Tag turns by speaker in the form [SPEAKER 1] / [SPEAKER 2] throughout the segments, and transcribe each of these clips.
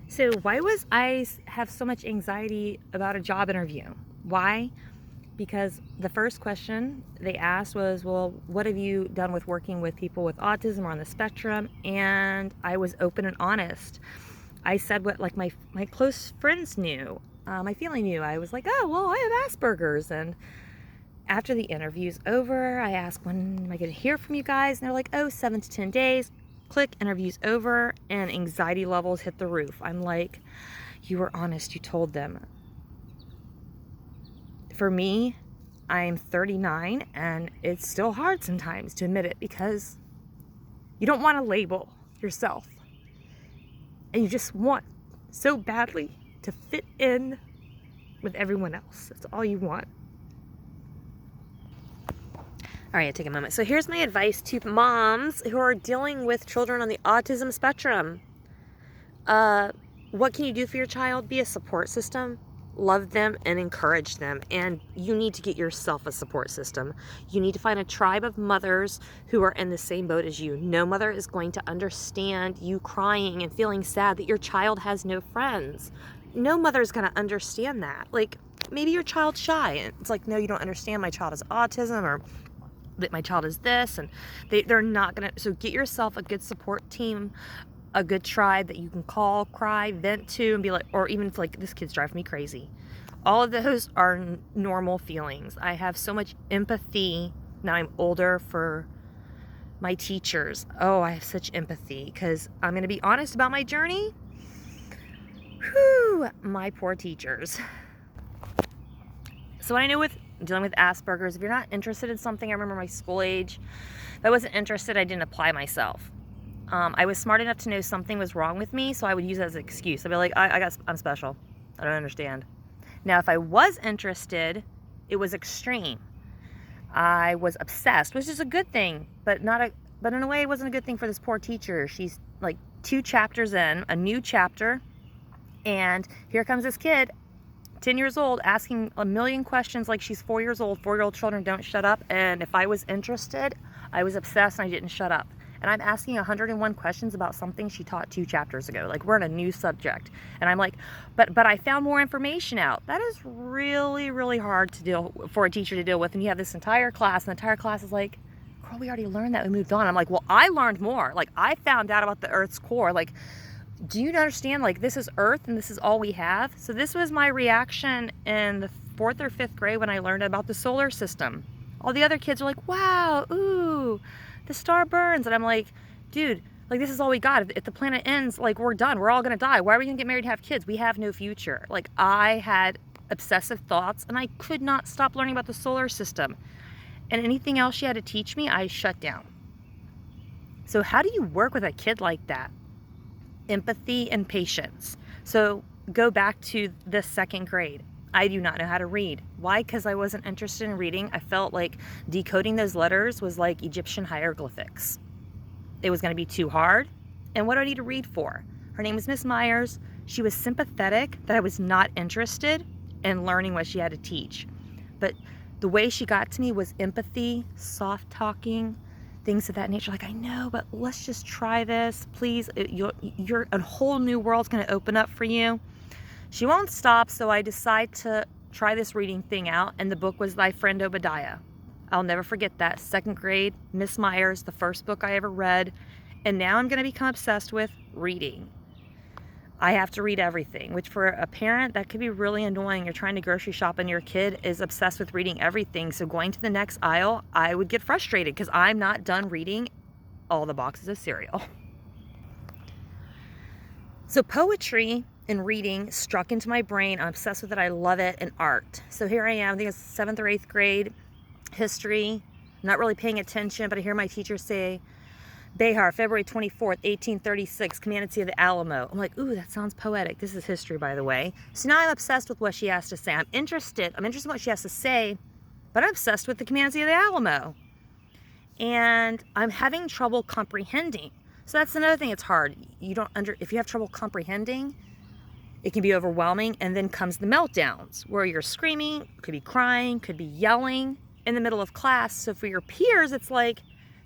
[SPEAKER 1] So why was have so much anxiety about a job interview? Why? Because the first question they asked was, well, what have you done with working with people with autism or on the spectrum? And I was open and honest. I said what like my close friends knew, my family knew. I was like, oh, well, I have Asperger's. And after the interview's over, I asked, when am I going to hear from you guys? And they're like, oh, 7 to 10 days. Click, interview's over, and anxiety levels hit the roof. I'm like, you were honest, you told them. For me, I'm 39, and it's still hard sometimes to admit it because you don't want to label yourself. And you just want so badly to fit in with everyone else. That's all you want. All right, take a moment. So here's my advice to moms who are dealing with children on the autism spectrum. What can you do for your child? Be a support system. Love them and encourage them. And you need to get yourself a support system. You need to find a tribe of mothers who are in the same boat as you. No mother is going to understand you crying and feeling sad that your child has no friends. No mother is going to understand that. Like, maybe your child's shy. And it's like, no, you don't understand. My child has autism, or that my child is this, and they're not gonna. So get yourself a good support team, a good tribe that you can call, cry, vent to, and be like, or even if like, this kid's driving me crazy. All of those are normal feelings. I have so much empathy now I'm older for my teachers. Oh, I have such empathy because I'm gonna be honest about my journey. Whew, my poor teachers. So what I know with dealing with Asperger's, if you're not interested in something, I remember my school age, if I wasn't interested, I didn't apply myself. I was smart enough to know something was wrong with me, so I would use it as an excuse. I'd be like, I'm special. I don't understand. Now, if I was interested, it was extreme. I was obsessed, which is a good thing, but in a way, it wasn't a good thing for this poor teacher. She's like 2 chapters in, a new chapter, and here comes this kid, 10 years old, asking a million questions like she's 4 years old. 4-year-old children don't shut up. And if I was interested, I was obsessed and I didn't shut up. And I'm asking 101 questions about something she taught 2 chapters ago. Like, we're in a new subject. And I'm like, but I found more information out. That is really, really hard to deal for a teacher to deal with. And you have this entire class, and the entire class is like, girl, we already learned that. We moved on. I'm like, well, I learned more. Like, I found out about the Earth's core. Like, do you understand, like, this is Earth and this is all we have? So this was my reaction in the 4th or 5th grade when I learned about the solar system. All the other kids are like, wow, ooh, the star burns. And I'm like, dude, like, this is all we got. If the planet ends, like, we're done. We're all gonna die. Why are we gonna get married and have kids? We have no future. Like, I had obsessive thoughts and I could not stop learning about the solar system. And anything else she had to teach me, I shut down. So how do you work with a kid like that? Empathy and patience. So go back to the 2nd grade. I do not know how to read. Why? Because I wasn't interested in reading. I felt like decoding those letters was like Egyptian hieroglyphics. It was going to be too hard. And what do I need to read for? Her name was Miss Myers. She was sympathetic that I was not interested in learning what she had to teach. But the way she got to me was empathy, soft talking, things of that nature. Like, I know, but let's just try this, please. You're a whole new world's going to open up for you. She won't stop, so I decide to try this reading thing out, and the book was Thy Friend Obadiah. I'll never forget that. 2nd grade, Miss Myers, the first book I ever read, and now I'm going to become obsessed with reading. I have to read everything, which for a parent, that could be really annoying. You're trying to grocery shop and your kid is obsessed with reading everything. So going to the next aisle, I would get frustrated because I'm not done reading all the boxes of cereal. So poetry and reading struck into my brain. I'm obsessed with it. I love it. And art. So here I am. I think it's 7th or 8th grade. History. I'm not really paying attention, but I hear my teacher say, Behar, February 24th, 1836, Commandancy of the Alamo. I'm like, ooh, that sounds poetic. This is history, by the way. So now I'm obsessed with what she has to say. I'm interested in what she has to say, but I'm obsessed with the Commandancy of the Alamo. And I'm having trouble comprehending. So that's another thing. It's hard. If you have trouble comprehending, it can be overwhelming. And then comes the meltdowns where you're screaming, could be crying, could be yelling in the middle of class. So for your peers, it's like,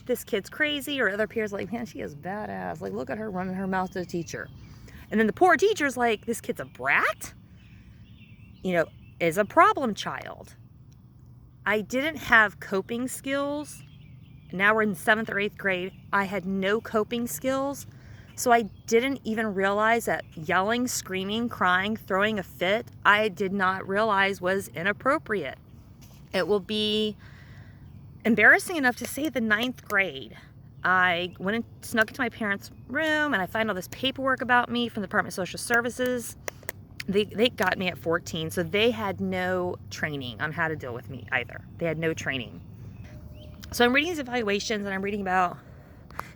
[SPEAKER 1] this kid's crazy, or other peers like, man, she is badass. Like, look at her running her mouth to the teacher. And then the poor teacher's like, this kid's a brat, is a problem child. I didn't have coping skills. Now we're in 7th or 8th grade. I had no coping skills. So I didn't even realize that yelling, screaming, crying, throwing a fit, I did not realize was inappropriate. It will be embarrassing enough to say the 9th grade. I went and snuck into my parents' room and I find all this paperwork about me from the Department of Social Services. They got me at 14, so they had no training on how to deal with me either. They had no training. So I'm reading these evaluations and I'm reading about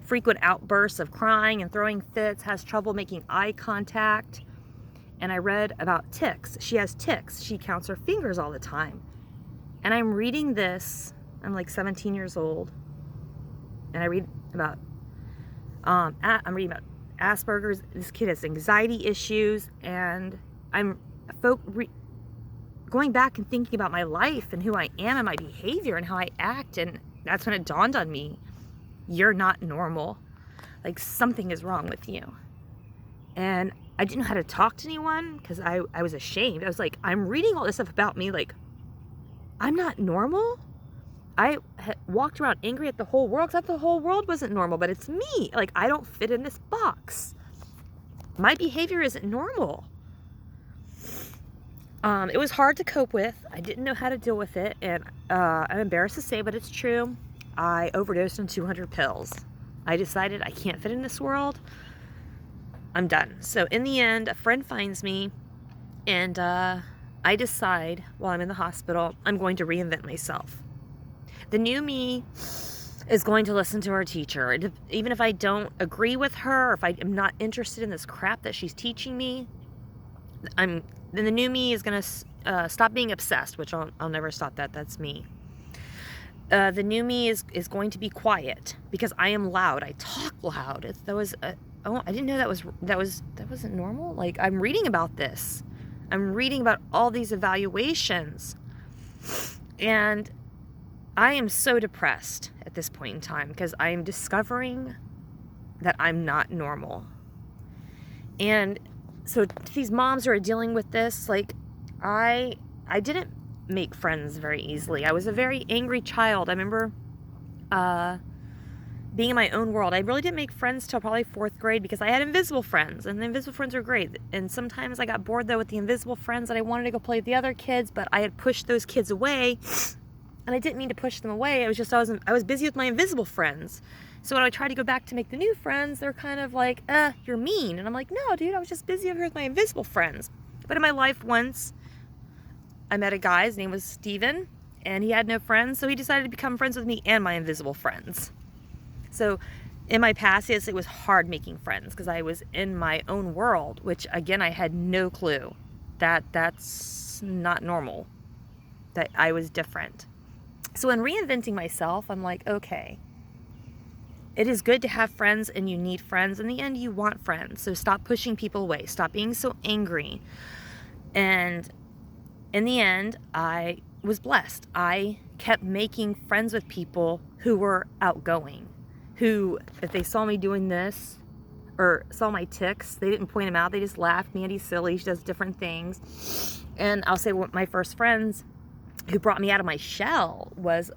[SPEAKER 1] frequent outbursts of crying and throwing fits, has trouble making eye contact. And I read about tics. She has tics. She counts her fingers all the time. And I'm reading this. I'm like 17 years old. And I read about, I'm reading about Asperger's. This kid has anxiety issues. And I'm going back and thinking about my life and who I am and my behavior and how I act. And that's when it dawned on me, you're not normal. Like, something is wrong with you. And I didn't know how to talk to anyone because I was ashamed. I was like, I'm reading all this stuff about me. Like, I'm not normal. I walked around angry at the whole world because I thought the whole world wasn't normal, but it's me. Like, I don't fit in this box. My behavior isn't normal. It was hard to cope with. I didn't know how to deal with it. And I'm embarrassed to say, but it's true. I overdosed on 200 pills. I decided I can't fit in this world. I'm done. So in the end, a friend finds me and I decide while I'm in the hospital, I'm going to reinvent myself. The new me is going to listen to her teacher. Even if I don't agree with her, or if I am not interested in this crap that she's teaching me, then the new me is going to stop being obsessed, which I'll never stop that. That's me. The new me is going to be quiet because I am loud. I talk loud. I didn't know that wasn't normal. Like, I'm reading about this. I'm reading about all these evaluations. And I am so depressed at this point in time because I am discovering that I'm not normal. And so these moms who are dealing with this, like, I didn't make friends very easily. I was a very angry child. I remember being in my own world. I really didn't make friends till probably 4th grade because I had invisible friends, and the invisible friends were great. And sometimes I got bored though with the invisible friends and I wanted to go play with the other kids, but I had pushed those kids away. And I didn't mean to push them away. It was just I was busy with my invisible friends. So when I tried to go back to make the new friends, they're kind of like, you're mean. And I'm like, no, dude, I was just busy over here with my invisible friends. But in my life once, I met a guy, his name was Steven, and he had no friends, so he decided to become friends with me and my invisible friends. So in my past, yes, it was hard making friends because I was in my own world, which again, I had no clue that that's not normal, that I was different. So in reinventing myself, I'm like, okay, it is good to have friends and you need friends. In the end, you want friends. So stop pushing people away. Stop being so angry. And in the end, I was blessed. I kept making friends with people who were outgoing, who, if they saw me doing this or saw my tics, they didn't point them out. They just laughed. Mandy's silly. She does different things. And I'll say one of my first friends who brought me out of my shell was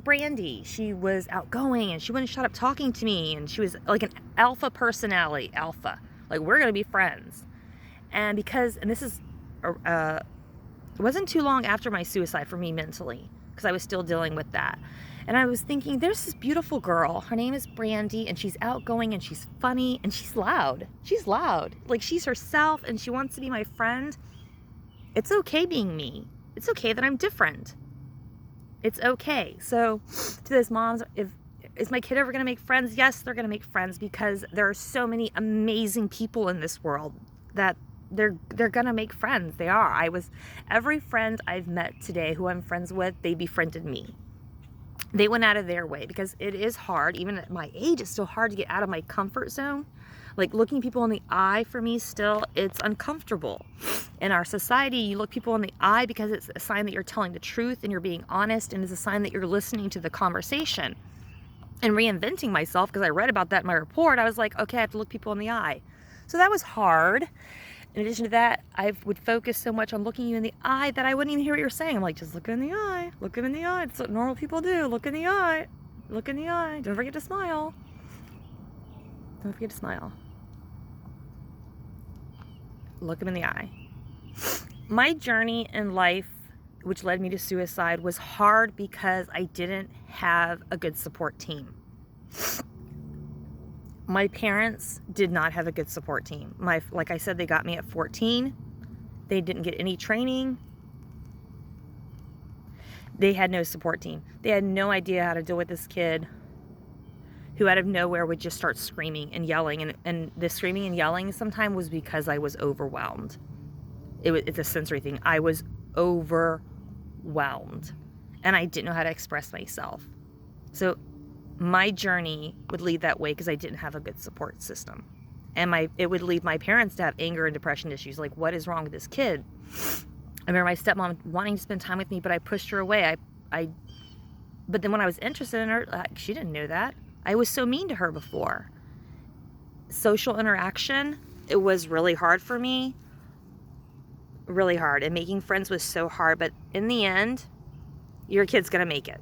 [SPEAKER 1] Brandy. She was outgoing and she wouldn't shut up talking to me. And she was like an alpha personality. Alpha. Like, we're going to be friends. And this is, it wasn't too long after my suicide for me mentally, because I was still dealing with that. And I was thinking, there's this beautiful girl. Her name is Brandy, and she's outgoing, and she's funny, and she's loud. She's loud. Like, she's herself, and she wants to be my friend. It's okay being me. It's okay that I'm different. It's okay. So, to those moms, is my kid ever going to make friends? Yes, they're going to make friends because there are so many amazing people in this world that they're going to make friends. They are. Every friend I've met today who I'm friends with, they befriended me. They went out of their way because it is hard. Even at my age, it's still hard to get out of my comfort zone. Like, looking people in the eye for me still, it's uncomfortable. In our society, you look people in the eye because it's a sign that you're telling the truth and you're being honest, and it's a sign that you're listening to the conversation. And reinventing myself, because I read about that in my report, I was like, okay, I have to look people in the eye. So that was hard. In addition to that, I would focus so much on looking you in the eye that I wouldn't even hear what you're saying. I'm like, just look in the eye. Look him in the eye. That's what normal people do. Look in the eye. Look in the eye. Don't forget to smile. Don't forget to smile. Look him in the eye. My journey in life, which led me to suicide, was hard because I didn't have a good support team. My parents did not have a good support team. Like I said, they got me at 14. They didn't get any training. They had no support team. They had no idea how to deal with this kid who out of nowhere would just start screaming and yelling. And the screaming and yelling sometimes was because I was overwhelmed. It's a sensory thing. I was overwhelmed and I didn't know how to express myself. So my journey would lead that way because I didn't have a good support system. And it would lead my parents to have anger and depression issues. Like, what is wrong with this kid? I remember my stepmom wanting to spend time with me, but I pushed her away. But then when I was interested in her, she didn't know that. I was so mean to her before. Social interaction, it was really hard for me. Really hard. And making friends was so hard. But in the end, your kid's going to make it.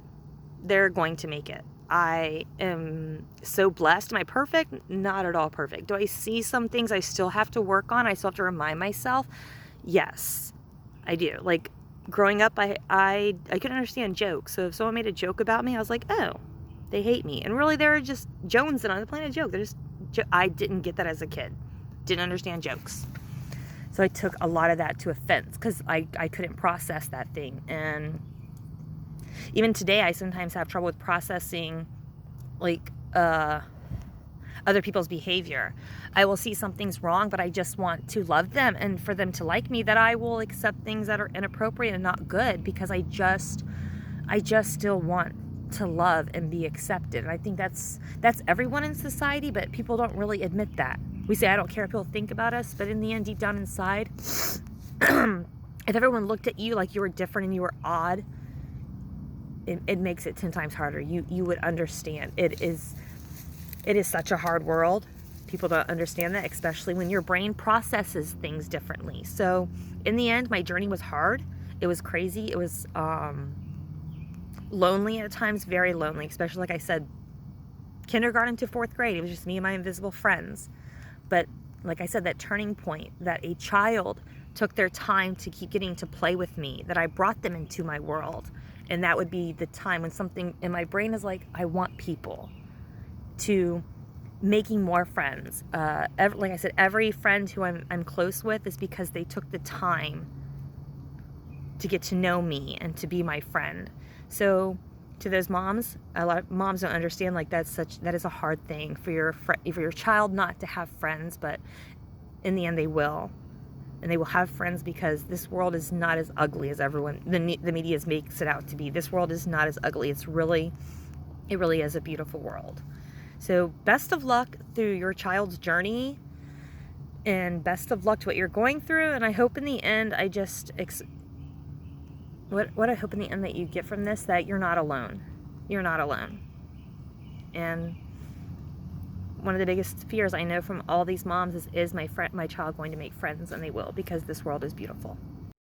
[SPEAKER 1] They're going to make it. I am so blessed. Am I perfect? Not at all perfect. Do I see some things I still have to work on? I still have to remind myself? Yes, I do. Like growing up, I couldn't understand jokes. So if someone made a joke about me, I was like, oh, they hate me. And really, they're just jonesing on the planet joke. They're just, I didn't get that as a kid. Didn't understand jokes. So I took a lot of that to offense because I couldn't process that thing. And even today, I sometimes have trouble with processing, like, other people's behavior. I will see something's wrong, but I just want to love them and for them to like me, that I will accept things that are inappropriate and not good because I just still want to love and be accepted. And I think that's everyone in society, but people don't really admit that. We say, I don't care if people think about us, but in the end, deep down inside, if everyone looked at you like you were different and you were odd, it makes it 10 times harder. You would understand. It is such a hard world. People don't understand that, especially when your brain processes things differently. So in the end, my journey was hard. It was crazy. It was lonely at times, very lonely, especially like I said, kindergarten to 4th grade. It was just me and my invisible friends. But like I said, that turning point, that a child took their time to keep getting to play with me, that I brought them into my world. And that would be the time when something in my brain is like, I want people, to making more friends. Like I said, every friend who I'm close with is because they took the time to get to know me and to be my friend. So to those moms, a lot of moms don't understand, like that is a hard thing for your child not to have friends, but in the end they will. And they will have friends because this world is not as ugly as the media makes it out to be. This world is not as ugly. It really is a beautiful world. So best of luck through your child's journey, and best of luck to what you're going through. And I hope in the end, what I hope in the end that you get from this, that you're not alone. You're not alone. And one of the biggest fears I know from all these moms is my child going to make friends? And they will, because this world is beautiful.